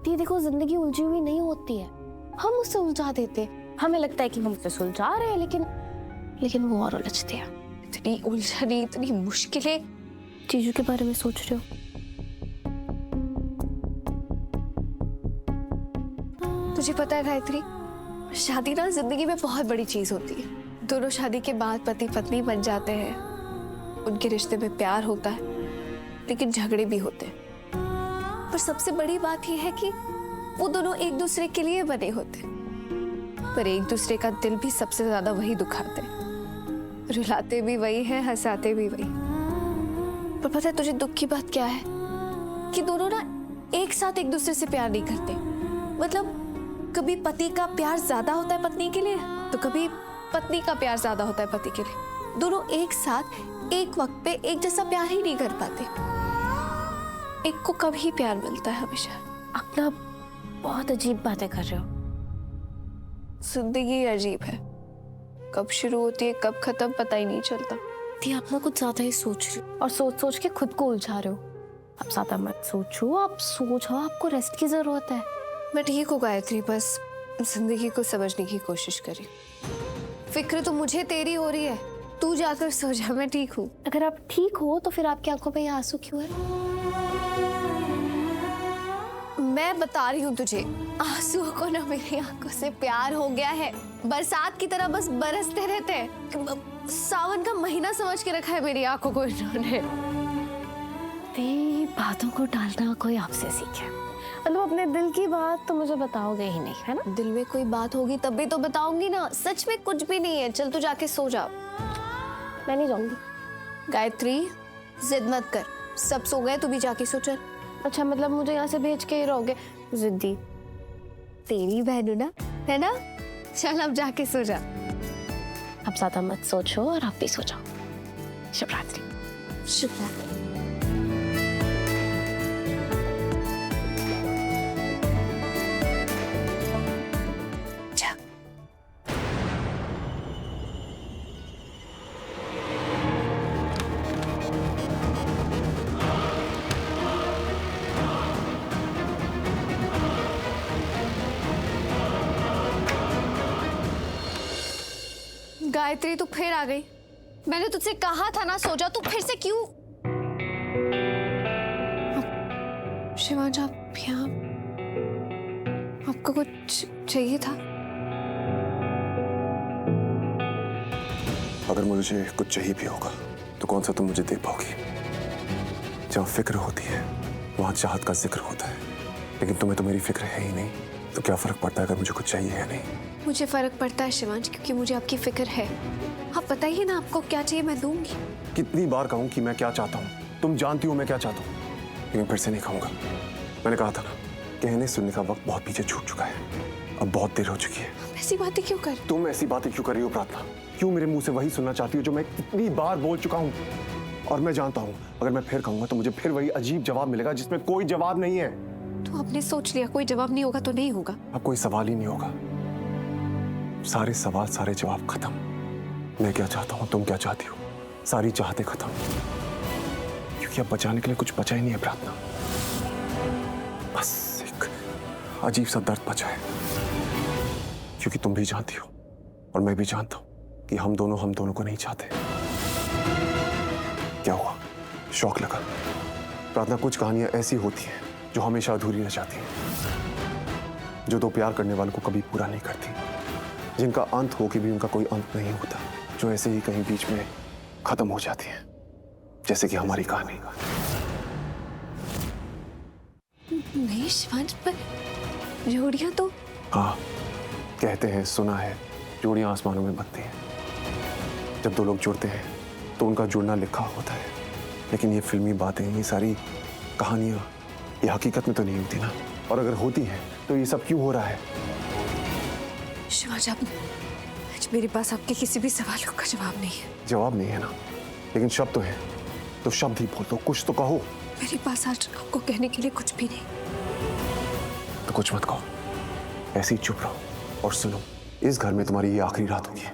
Aunty देखो, जिंदगी उलझी हुई नहीं होती है, हम उससे उलझा देते। हमें लगता है कि हम उससे सुलझा रहे हैं, लेकिन वो और उलझते हैं। इतनी उलझनी, इतनी मुश्किलें। जीजू के बारे में सोच रहे हो? तुझे पता है गायत्री, शादी ना जिंदगी में बहुत बड़ी चीज होती है। दोनों शादी के बाद पति पत्नी बन जाते हैं, उनके रिश्ते में प्यार होता है, लेकिन झगड़े भी होते हैं। पर सबसे बड़ी बात यह है कि वो दोनों एक दूसरे के लिए बने होते हैं, पर एक दूसरे का दिल भी सबसे ज्यादा वही दुखाते हैं। रुलाते भी वही है, हंसाते भी वही। पर पता है तुझे दुख की बात क्या है? कि दोनों ना एक साथ एक दूसरे से प्यार नहीं करते। मतलब कभी पति का प्यार ज्यादा होता है पत्नी के लिए, तो कभी पत्नी का प्यार ज्यादा होता है पति के लिए। दोनों एक साथ एक वक्त पे एक जैसा प्यार ही नहीं कर पाते। एक को कब ही प्यार मिलता है हमेशा। अपना बहुत अजीब बातें कर रहे हो। जिंदगी अजीब है, कब शुरू होती है कब खत्म पता ही नहीं चलता। दी आप ना कुछ ज्यादा ही सोच रहे हो, और सोच सोच के खुद को उलझा रहे हो। आप ज्यादा मत सोचो, आप सो जाओ, आपको रेस्ट की जरूरत है। मैं ठीक हूँ गायत्री, बस जिंदगी को समझने की कोशिश करी। फिक्र तो मुझे तेरी हो रही है, तू जाकर सो जा, मैं ठीक हूँ। अगर आप ठीक हो तो फिर आपकी आंखों पे ये आंसू क्यों है? मैं बता रही हूँ तुझे, आंसुओं को ना मेरी आंखों से प्यार हो गया है। बरसात की तरह बस बरसते रहते हैं। सावन का महीना समझ के रखा है मेरी आंखों को इन्होंने। बातों को टालना कोई आपसे सीखे। मतलब अपने दिल की बात तो मुझे बताओगे ही नहीं, है ना? दिल में कोई बात होगी तब भी तो बताऊंगी ना। सच में कुछ भी नहीं है, चल तू जाके सो जा। मैं नहीं जाऊंगी। गायत्री जिद मत कर, सब सो गए, तू भी जाके सो चल। अच्छा, मतलब मुझे यहाँ से भेज के ही रहोगे? जिद्दी तेरी बहन ना, है ना? चल अब जाके सो जा। आप ज्यादा मत सोचो और आप भी सो जाओ। शुभ रात्रि। शुभ रात्रि। गायत्री तू फिर आ गई। मैंने तुझसे कहा था ना सो जा, तू फिर से क्यों? शिवांश आप यहाँ, आपको कुछ चाहिए था? अगर मुझे कुछ चाहिए भी होगा तो कौन सा तुम मुझे दे पाओगी? जहाँ फिक्र होती है वहाँ चाहत का जिक्र होता है, लेकिन तुम्हें तो मेरी फिक्र है ही नहीं, तो क्या फर्क पड़ता है अगर मुझे कुछ चाहिए या नहीं? मुझे फर्क पड़ता है शिवांश, क्योंकि मुझे आपकी फिक्र है। आप बताइए ना आपको क्या चाहिए, मैं दूंगी। कितनी बार कहूँ कि मैं क्या चाहता हूँ? तुम जानती हो मैं क्या चाहता हूँ, लेकिन फिर से नहीं कहूँगा। मैंने कहा था ना, कहने सुनने का वक्त बहुत पीछे छूट चुका है, अब बहुत देर हो चुकी है। ऐसी बातें क्यों कर? तुम ऐसी बातें क्यों कर रही हो प्रार्थना? क्यों मेरे मुंह से वही सुनना चाहती हो जो मैं कितनी बार बोल चुका हूँ? और मैं जानता हूँ अगर मैं फिर कहूंगा तो मुझे फिर वही अजीब जवाब मिलेगा जिसमें कोई जवाब नहीं है। तो आपने सोच लिया कोई जवाब नहीं होगा तो नहीं होगा? अब कोई सवाल ही नहीं होगा। सारे सवाल, सारे जवाब खत्म। मैं क्या चाहता हूँ, तुम क्या चाहती हो, सारी चाहते खत्म। क्योंकि अब बचाने के लिए कुछ बचा ही नहीं है प्रार्थना। बस एक अजीब सा दर्द बचा है, क्योंकि तुम भी जानती हो और मैं भी जानता हूँ कि हम दोनों को नहीं चाहते। क्या हुआ, शौक लगा? प्रार्थना, कुछ कहानियां ऐसी होती हैं जो हमेशा अधूरी रह जाती हैं, जो दो प्यार करने वालों को कभी पूरा नहीं करती, जिनका अंत हो के भी उनका कोई अंत नहीं होता, जो ऐसे ही कहीं बीच में खत्म हो जाती है, जैसे कि हमारी कहानी। नहीं शिवांश, पर जोड़ियां तो... हाँ, कहते हैं, सुना है, जोड़ियां आसमानों में बनती हैं। जब दो लोग जुड़ते हैं तो उनका जुड़ना लिखा होता है, लेकिन ये फिल्मी बातें, ये सारी कहानियां, ये हकीकत में तो नहीं होती ना। और अगर होती हैं तो ये सब क्यों हो रहा है? शिवांश, आज मेरे पास आपके किसी भी सवालों का जवाब नहीं है। जवाब नहीं है ना, लेकिन शब्द तो है, तो शब्द ही बोल दो, कुछ तो कहो। मेरे पास आज आपको कहने के लिए कुछ भी नहीं। तो कुछ मत कहो, ऐसे ही चुप रहो और सुनो। इस घर में तुम्हारी ये आखिरी रात होगी,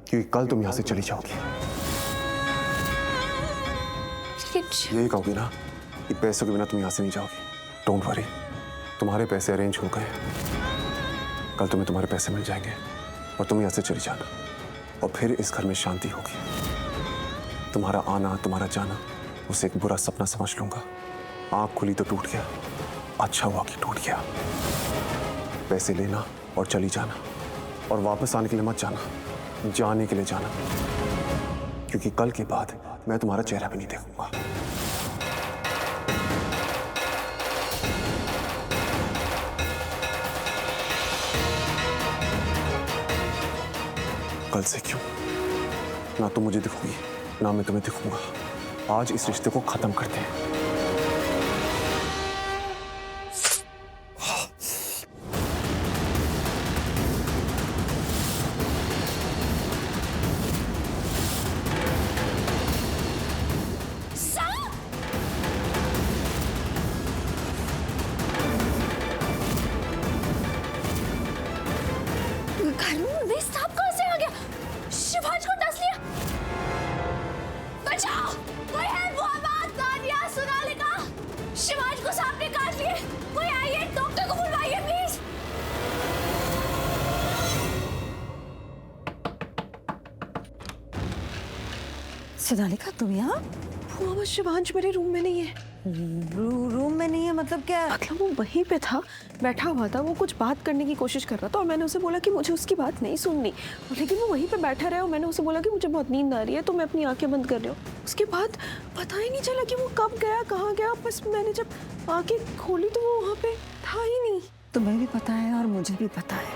क्योंकि कल तुम यहां से चली जाओगी। यही कहोगी ना कि पैसों के बिना तुम यहां से नहीं जाओगी? डोंट वरी, तुम्हारे पैसे अरेंज हो गए। कल तुम्हें तुम्हारे पैसे मिल जाएंगे और तुम यहाँ से चली जाना और फिर इस घर में शांति होगी। तुम्हारा आना तुम्हारा जाना उसे एक बुरा सपना समझ लूंगा। आंख खुली तो टूट गया, अच्छा हुआ कि टूट गया। पैसे लेना और चली जाना और वापस आने के लिए मत जाना, जाने के लिए जाना, क्योंकि कल के बाद मैं तुम्हारा चेहरा भी नहीं देखूंगा। कल से क्यों? ना तुम मुझे दिखोगी ना मैं तुम्हें दिखूंगा। आज इस रिश्ते को खत्म करते हैं। घर में वे सांप कहां से आ गया? शिवाज को डस लिया। बचाओ, कोई है? मोहम्मद, तानिया, सोनालिका, शिवाज को सांप ने काट लिए। कोई आइए, डॉक्टर को बुलवाइए प्लीज। सोनालिका तुम यहाँ? वो शिवांश मेरे रूम में नहीं है। रूम में नहीं है मतलब क्या? मतलब वो वहीं पे था, बैठा हुआ था, वो कुछ बात करने की कोशिश कर रहा था और मैंने उसे बोला कि मुझे उसकी बात नहीं सुननी, लेकिन वो वहीं पे बैठा रहा और मैंने उसे बोला कि मुझे बहुत नींद आ रही है तो मैं अपनी आंखें बंद कर रही हूँ। उसके बाद पता ही नहीं चला कि वो कब गया, कहाँ गया। बस मैंने जब आंखें खोली तो वो वहाँ पे था ही नहीं। तुम्हें भी पता है और मुझे भी पता है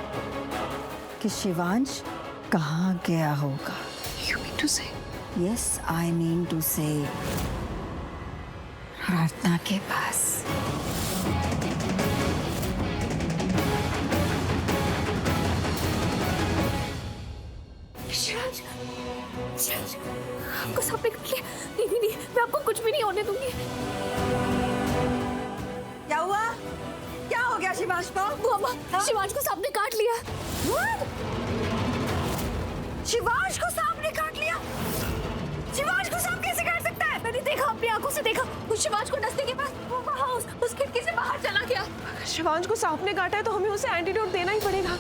कि शिवांश कहाँ गया होगा। You mean to say? Yes, I mean to say प्रार्थना के पास। शिवाज, शिवाज, आपको सांप ने काट लिया। नहीं नहीं नहीं, मैं आपको कुछ भी नहीं होने दूंगी। क्या हुआ? क्या हो गया शिवांश को? बुआ, शिवाज को सांप ने काट लिया। शिवांश को सांप ने काट लिया? शिवांश को सांप कैसे काट सकता है? मैंने देखा, अपनी आंखों से देखा। उस शिवाज को डसने के बाद वो वहाँ उस खिड़की से बाहर चला गया। शिवांश को सांप ने काटा है तो हमें उसे एंटीडोट देना ही पड़ेगा,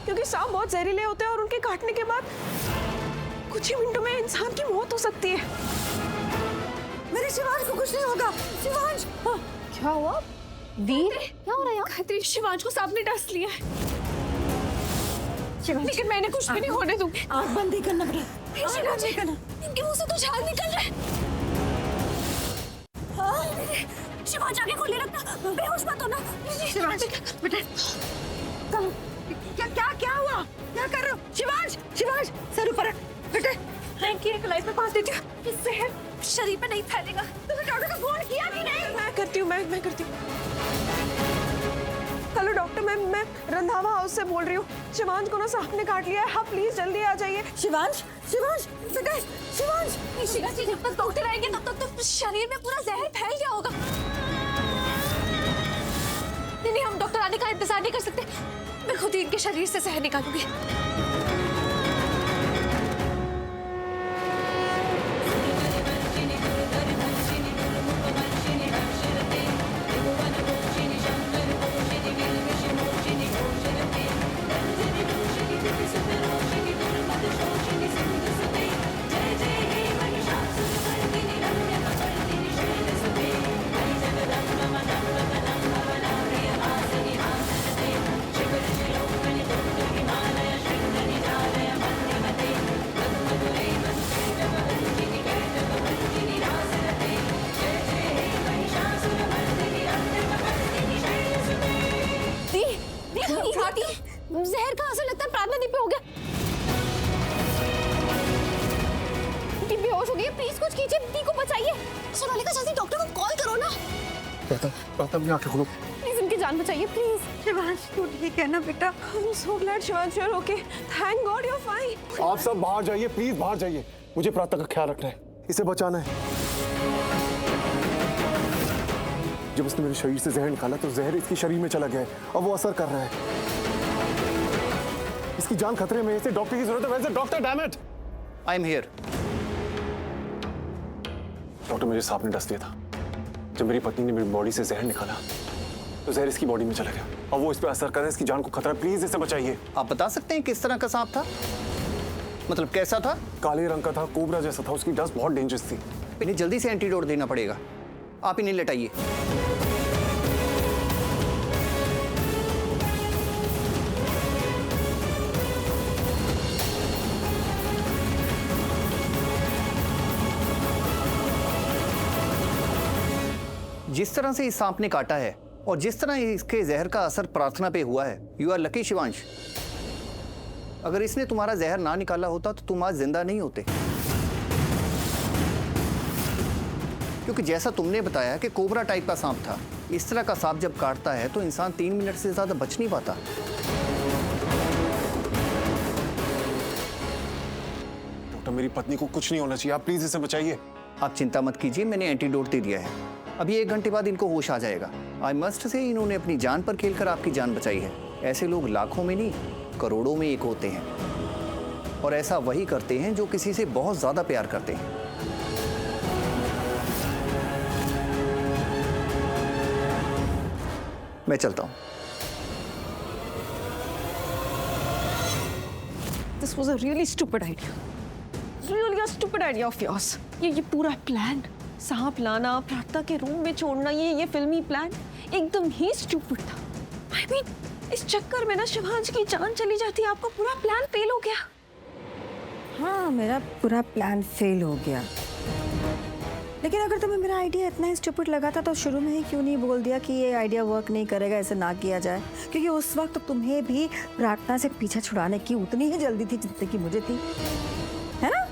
क्योंकि सांप बहुत जहरीले होते हैं और उनके काटने के बाद कुछ ही मिनटों में इंसान की मौत हो सकती है। मेरे शिवांश को कुछ नहीं होगा। शिवांश क्या हुआ वीर? क्या हो रहा है यहाँ? गायत्री, शिवाज को सांप ने डस लिया है। लेकिन मैंने कुछ भी नहीं होने दूंगी। आँख बंद ही करना बेटा। शिवाज, इनके मुंह से तो झाग निकल रहा है। शिवाज, आगे खोले रखना, बेहोश मत होना। शिवांश बेटा क्या क्या क्या हुआ? क्या कर रहे हो? शिवांश शिवांश सर ऊपर रख बेटा। मैं की एक लाइफ में पास देती हूँ, इससे शरीर पे नहीं फैलेगा। तुमने डॉक्टर को फोन किया कि नहीं? मैं करती हूँ, मैं करती हूँ। हेलो डॉक्टर, मैं रंधावा हाउस से बोल रही हूँ। शिवांश को ना सांप ने काट लिया है, आप प्लीज जल्दी आ जाइए। शिवांश शिवांश बेटा शिवांश। शिवाजी, जब तक डॉक्टर आएंगे तब तक तो शरीर में पूरा जहर फैल गया होगा। नहीं, हम डॉक्टर आने का इंतजार नहीं कर सकते। मैं खुद ही इनके शरीर से जहर निकालूंगी। जहर कहाँ से लगता है? प्रार्थना दी पे हो गया। दी बेहोश हो गई है, प्लीज कुछ कीजिए, दी को बचाइए। सोनालिका, जल्दी डॉक्टर को कॉल करो ना। अपनी आंखें खोलो। प्लीज इनकी जान बचाइए प्लीज। शिवांश तू ठीक है ना बेटा? I'm so glad Shivansh you're okay. Thank God you're fine. आप सब बाहर जाइए, प्लीज बाहर जाइए। मुझे प्रार्थना का ख्याल रखना है, इसे बचाना है। जब उसने मेरे शरीर से जहर निकाला तो जहर इसके शरीर में चला गया है, अब वो असर कर रहा है। इसकी जान खतरे में है, इसे डॉक्टर की जरूरत है। वैसे doctor, damn it. I am here. Doctor, मुझे सांप ने डस दिया था। जब मेरी पत्नी ने मेरी बॉडी से जहर निकाला तो जहर इसकी बॉडी में चला गया और वो इस पर असर कर रहा है, इसकी जान को खतरा है। प्लीज इसे बचाइए। आप बता सकते हैं किस तरह का सांप था? मतलब कैसा था? काले रंग का था, कोबरा जैसा था, उसकी डस्ट बहुत डेंजरस थी। इन्हें जल्दी से एंटीडोट देना पड़ेगा। आप इन्हें लेटाइए। जिस तरह से इस सांप ने काटा है और जिस तरह इसके जहर का असर प्रार्थना पे हुआ है, यू आर लकी शिवांश। अगर इसने तुम्हारा जहर ना निकाला होता तो तुम आज जिंदा नहीं होते। क्योंकि जैसा तुमने बताया कि कोबरा टाइप का सांप था, इस तरह का सांप जब काटता है तो इंसान 3 मिनट से ज्यादा बच नहीं पाता। डॉक्टर, मेरी पत्नी को कुछ नहीं होना चाहिए, आप प्लीज इसे बचाइए। आप चिंता मत कीजिए, मैंने एंटीडोट दे दिया है। अभी 1 घंटे बाद इनको होश आ जाएगा। आई मस्ट से इन्होंने अपनी जान पर खेलकर आपकी जान बचाई है। ऐसे लोग लाखों में नहीं, करोड़ों में एक होते हैं, और ऐसा वही करते हैं जो किसी से बहुत ज्यादा प्यार करते हैं। मैं चलता हूं। This was a really stupid idea. Really a stupid idea of yours. ये पूरा प्लान, सांप लाना, प्रार्थना के रूम में छोड़ना, ये फिल्मी प्लान एकदम ही स्टूपिड था। I mean, इस चक्कर में ना शिवांश की जान चली जाती, आपका पूरा प्लान फेल हो गया। हाँ, मेरा पूरा प्लान फेल हो गया। लेकिन अगर तुम्हें मेरा आइडिया इतना ही स्टूपिड लगा था तो शुरू में ही क्यों नहीं बोल दिया कि ये आइडिया वर्क नहीं करेगा, ऐसे ना किया जाए? क्योंकि उस वक्त तुम्हें भी प्रार्थना से पीछा छुड़ाने की उतनी ही जल्दी थी जितनी की मुझे थी, है ना?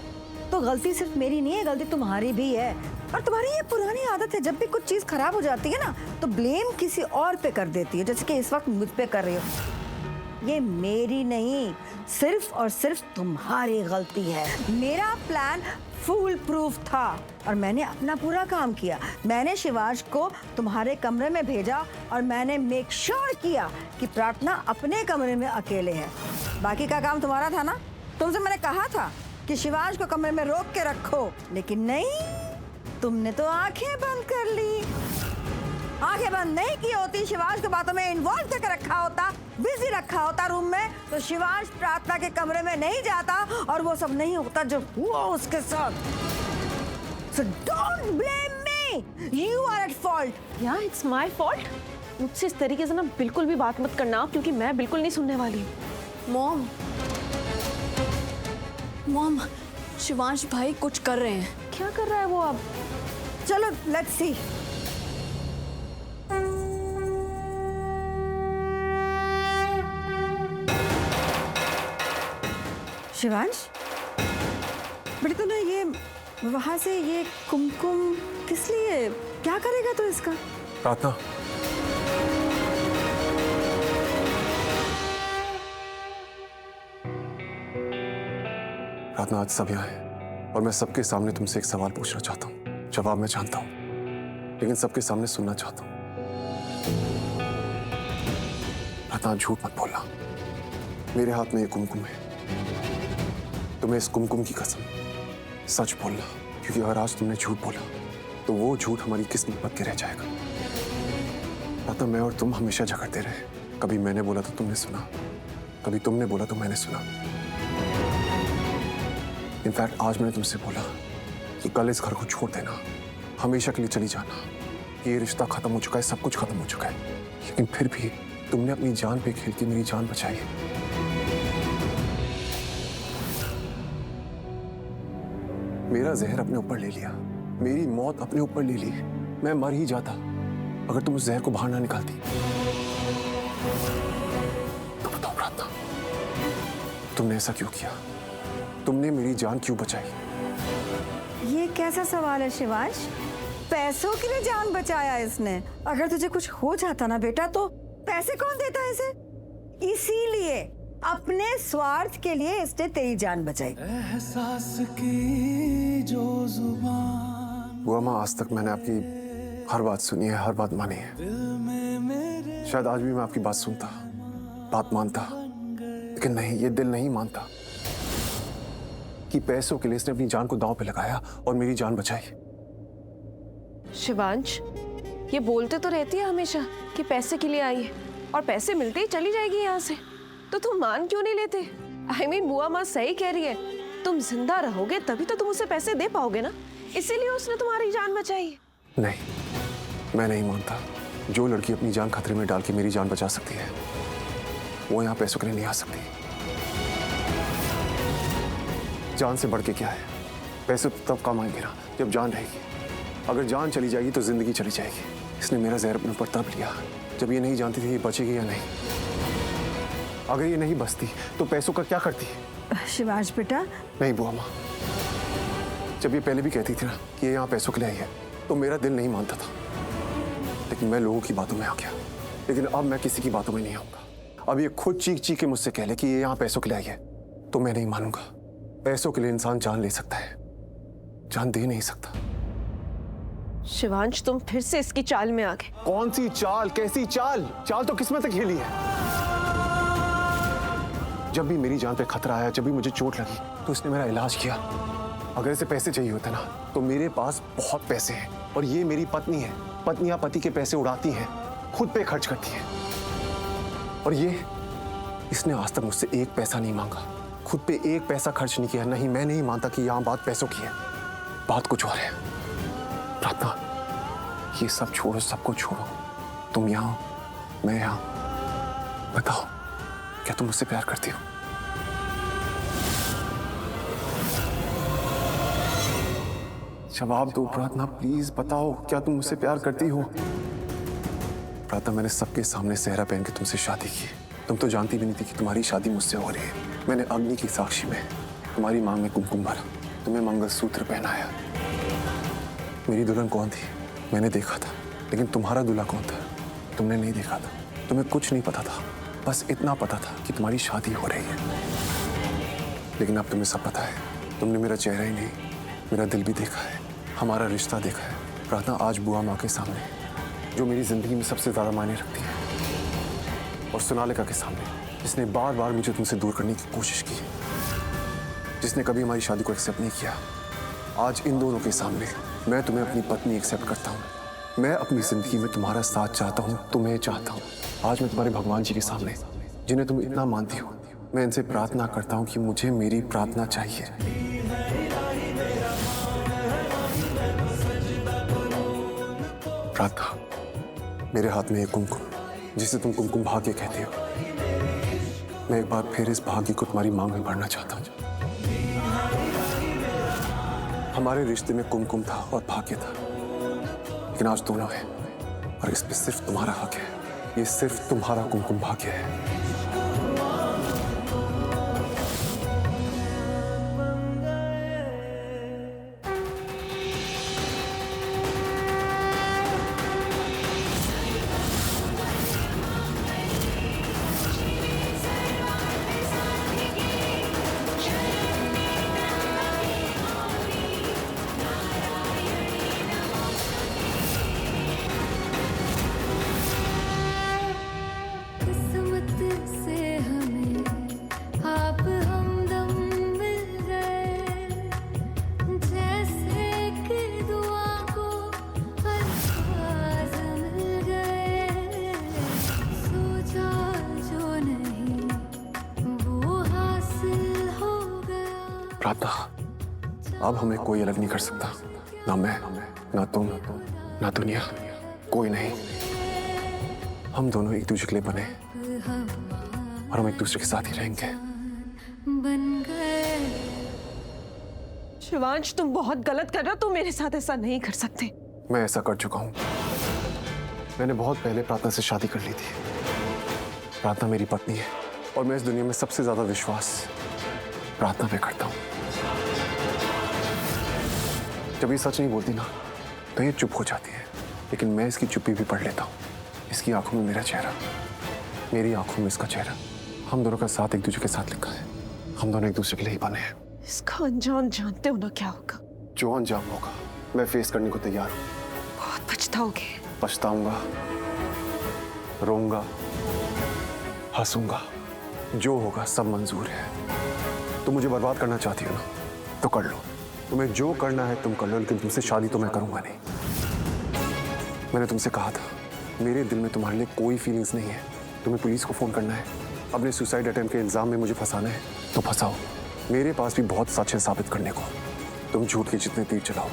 तो गलती सिर्फ मेरी नहीं है, गलती तुम्हारी भी है। और तुम्हारी ये पुरानी आदत है, जब भी कुछ चीज़ खराब हो जाती है ना तो ब्लेम किसी और पे कर देती है, जैसे कि इस वक्त मुझ पे कर रही हो। ये मेरी नहीं, सिर्फ और सिर्फ तुम्हारी गलती है। मेरा प्लान फूल प्रूफ था और मैंने अपना पूरा काम किया। मैंने शिवांश को तुम्हारे कमरे में भेजा और मैंने मेक श्योर किया कि प्रार्थना अपने कमरे में अकेले है। बाकी का काम तुम्हारा था ना? तुमसे मैंने कहा था कि शिवांश को कमरे में रोक के रखो, लेकिन नहीं, तुमने तो आंखें बंद कर ली। आंखें बंद नहीं की होती, शिवांश को बातों में इन्वॉल्व करके रखा होता, बिजी रखा होता रूम में, तो शिवांश प्रार्थना के कमरे में नहीं जाता और वो सब नहीं होता जो हुआ उसके साथ। So don't blame me. You are at fault. Yeah, it's my fault. मुझसे इस तरीके से ना बिल्कुल भी बात मत करना, क्योंकि मैं बिल्कुल नहीं सुनने वाली हूँ। मॉम, शिवांश भाई कुछ कर रहे हैं। क्या कर रहा है वो अब? चलो लेट्स सी। शिवांश, बेटे तूने ये वहां से ये कुमकुम किस लिए, क्या करेगा तू इसका? प्रार्थना, प्रार्थना, आज सब यहाँ है और मैं सबके सामने तुमसे एक सवाल पूछना चाहता हूँ। जवाब मैं जानता हूँ, लेकिन सबके सामने सुनना चाहता हूँ। प्रार्थना, झूठ मत बोलना। मेरे हाथ में ये कुमकुम है। तुम्हें इस कुमकुम की कसम सच बोलना, क्योंकि अगर आज तुमने झूठ बोला तो वो झूठ हमारी किस्मत पर के रह जाएगा। प्रार्थना, मैं और तुम हमेशा झगड़ते रहे। कभी मैंने बोला तो तुमने सुना, कभी तुमने बोला तो मैंने सुना। इनफैक्ट आज मैंने तुमसे बोला कि कल इस घर को छोड़ देना, हमेशा के लिए चली जाना। ये रिश्ता खत्म हो चुका है, सब कुछ खत्म हो चुका है, लेकिन फिर भी तुमने अपनी जान पे खेल के मेरी जान बचाई। मेरा जहर अपने ऊपर ले लिया, मेरी मौत अपने ऊपर ले ली। मैं मर ही जाता अगर तुम उस जहर को बाहर ना निकालती। तो बताओ प्रार्थना, तुमने ऐसा क्यों किया? तुमने मेरी जान क्यों बचाई? ये कैसा सवाल है शिवांश? पैसों के लिए जान बचाया इसने। अगर तुझे कुछ हो जाता ना बेटा तो पैसे कौन देता है इसे? इसीलिए अपने स्वार्थ के लिए इसने तेरी जान बचाई। एहसास की जो जुबान, बुआ माँ, आज तक मैंने आपकी हर बात सुनी है, हर बात मानी है। शायद आज भी मैं आपकी बात सुनता, बात मानता, लेकिन नहीं, ये दिल नहीं मानता कि पैसों के लिए इसने अपनी जान को दांव पे लगाया और मेरी जान बचाई। शिवांश, ये बोलते तो रहती है हमेशा कि पैसे के लिए आई है और पैसे मिलते ही चली जाएगी यहाँ से, तो तुम मान क्यों नहीं लेते? I mean, बुआ माँ सही कह रही है, तुम जिंदा रहोगे तभी तो तुम उसे पैसे दे पाओगे ना, इसीलिए उसने तुम्हारी जान बचाई है। नहीं, मैं नहीं मानता। जो लड़की अपनी जान खतरे में डाल के मेरी जान बचा सकती है, वो यहाँ पैसों के लिए नहीं आ सकती। जान से बढ़ के क्या है? पैसे तो तब काम आएंगे ना जब जान रहेगी। अगर जान चली जाएगी तो जिंदगी चली जाएगी। इसने मेरा जहर अपने ऊपर तब लिया जब ये नहीं जानती थी ये बचेगी या नहीं। अगर ये नहीं बचती तो पैसों का क्या करती? शिवांश बेटा, नहीं बुआ माँ, जब ये पहले भी कहती थी ना कि ये यहाँ पैसों के लिए आई है तो मेरा दिल नहीं मानता था, लेकिन मैं लोगों की बातों में आ गया। लेकिन अब मैं किसी की बातों में नहीं आऊंगा। अब ये खुद चीख चीख के मुझसे कह ले कि ये यहाँ पैसों के लिए आई है तो मैं नहीं मानूंगा। पैसों के लिए इंसान जान ले सकता है, जान दे नहीं सकता। शिवांश, तुम फिर से इसकी चाल में आ गए। कौन सी चाल? कैसी चाल? चाल तो किस्मत तक खेली है। जब भी मेरी जान पे खतरा आया, जब भी मुझे चोट लगी तो उसने मेरा इलाज किया। अगर इसे पैसे चाहिए होते ना तो मेरे पास बहुत पैसे हैं, और ये मेरी पत्नी है। पत्नियां पति के पैसे उड़ाती हैं, खुद पे खर्च करती हैं। और ये इसने आज तक मुझसे एक पैसा नहीं मांगा, खुद पे एक पैसा खर्च नहीं किया। नहीं, मैं नहीं मानता कि यहाँ बात पैसों की है, बात कुछ और है। प्रार्थना, ये सब छोड़ो, सबको छोड़ो। तुम यहाँ, मैं यहाँ। बताओ, क्या तुम मुझसे प्यार करती हो? जवाब दो प्रार्थना, प्लीज बताओ, क्या तुम मुझसे प्यार करती हो? प्रार्थना, मैंने सबके सामने सेहरा पहन के तुमसे शादी की। तुम तो जानती भी नहीं थी कि तुम्हारी शादी मुझसे हो रही है। मैंने अग्नि की साक्षी में तुम्हारी मांग में कुमकुम भरा, तुम्हें मंगलसूत्र पहनाया। मेरी दुल्हन कौन थी मैंने देखा था, लेकिन तुम्हारा दूल्हा कौन था तुमने नहीं देखा था। तुम्हें कुछ नहीं पता था, बस इतना पता था कि तुम्हारी शादी हो रही है। लेकिन अब तुम्हें सब पता है। तुमने मेरा चेहरा ही नहीं, मेरा दिल भी देखा है, हमारा रिश्ता देखा है। प्रार्थना, आज बुआ माँ के सामने, जो मेरी जिंदगी में सबसे ज्यादा मायने रखती है, और सोनालिका के सामने, जिसने बार बार मुझे तुमसे दूर करने की कोशिश की, जिसने कभी हमारी शादी को एक्सेप्ट नहीं किया, आज इन दोनों के सामने मैं तुम्हें अपनी पत्नी एक्सेप्ट करता हूँ। मैं अपनी जिंदगी में तुम्हारा साथ चाहता हूँ, तुम्हें चाहता हूँ। आज मैं तुम्हारे भगवान जी के सामने, जिन्हें तुम इतना मानती हो, मैं इनसे प्रार्थना करता हूँ कि मुझे मेरी प्रार्थना चाहिए। प्रार्थना, मेरे हाथ में एक कुमकुम, जिसे तुम कुमकुम भाग्य कहती हो, मैं एक बार फिर इस भाग्य को तुम्हारी मांग में भरना चाहता हूँ। हमारे रिश्ते में कुमकुम था और भाग्य था, लेकिन आज दोनों है, और इस पे सिर्फ तुम्हारा हक है। ये सिर्फ तुम्हारा कुमकुम भाग्य है। प्रार्थना, अब हमें कोई अलग नहीं कर सकता, ना मैं, ना तुम, ना दुनिया, कोई नहीं। हम दोनों एक दूसरे के लिए बने, और हम एक दूसरे के साथ ही रहेंगे। शिवांश, तुम बहुत गलत कर रहे हो, तुम मेरे साथ ऐसा नहीं कर सकते। मैं ऐसा कर चुका हूं। मैंने बहुत पहले प्रार्थना से शादी कर ली थी। प्रार्थना मेरी पत्नी है, और मैं इस दुनिया में सबसे ज्यादा विश्वास प्रार्थना पे करता हूं। जब ये सच नहीं बोलती ना तो ये चुप हो जाती है, लेकिन मैं इसकी चुप्पी भी पढ़ लेता हूँ। इसकी आंखों में मेरा चेहरा, मेरी आंखों में इसका चेहरा। हम दोनों का साथ एक दूसरे के साथ लिखा है। हम दोनों एक दूसरे के लिए ही बने हैं। इसका अंजाम जानते हो ना क्या होगा? जो अंजाम होगा मैं फेस करने को तैयार हूँ। बहुत पछताओगे। पछताऊंगा, रोऊंगा, हंसूंगा, जो होगा सब मंजूर है। तुम मुझे बर्बाद करना चाहती हो ना तो कर लो। तुम्हें जो करना है तुम कर लो, लेकिन तुमसे शादी तो मैं करूंगा नहीं। मैंने तुमसे कहा था, मेरे दिल में तुम्हारे लिए कोई फीलिंग्स नहीं है। तुम्हें पुलिस को फोन करना है, अपने सुसाइड अटेम्प्ट के इल्जाम में मुझे फंसाना है तो फंसाओ। मेरे पास भी बहुत सच है साबित करने को। तुम झूठ के जितने तीर चलाओ,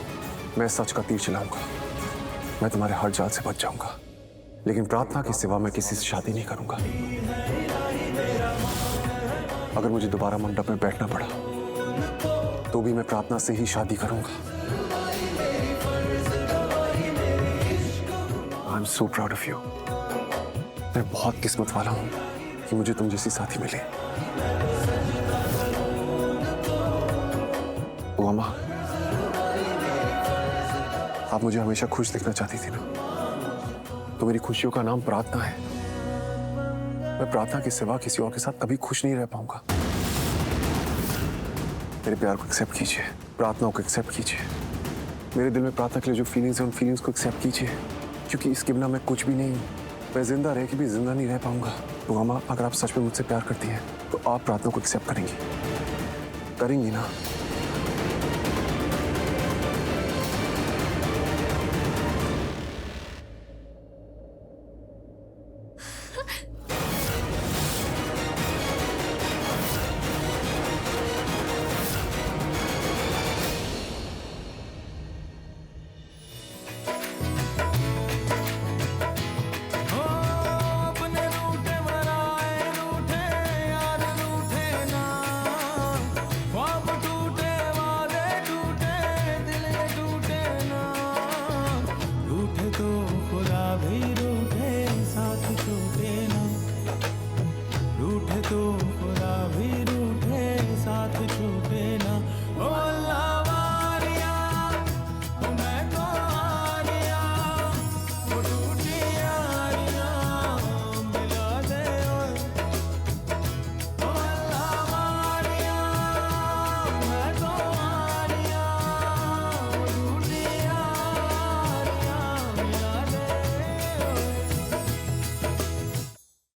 मैं सच का तीर चलाऊंगा। मैं तुम्हारे हर जाल से बच जाऊंगा, लेकिन प्रार्थना के सिवा मैं किसी से शादी नहीं करूंगा। अगर मुझे दोबारा मंडप में बैठना पड़ा तो भी मैं प्रार्थना से ही शादी करूंगा। I am so proud of you. मैं बहुत किस्मत वाला हूं कि मुझे तुम जैसी साथी मिली। ओ अम्मा, आप मुझे हमेशा खुश दिखना चाहती थी ना, तो मेरी खुशियों का नाम प्रार्थना है। मैं प्रार्थना के सिवा किसी और के साथ कभी खुश नहीं रह पाऊंगा। मेरे प्यार को एक्सेप्ट कीजिए, प्रार्थनाओं को एक्सेप्ट कीजिए। मेरे दिल में प्रार्थना के लिए जो फीलिंग्स हैं उन फीलिंग्स को एक्सेप्ट कीजिए, क्योंकि इसके बिना मैं कुछ भी नहीं हूँ। मैं जिंदा रह के भी जिंदा नहीं रह पाऊंगा। तो अम्मा, अगर आप सच में मुझसे प्यार करती हैं तो आप प्रार्थना को एक्सेप्ट करेंगी ना?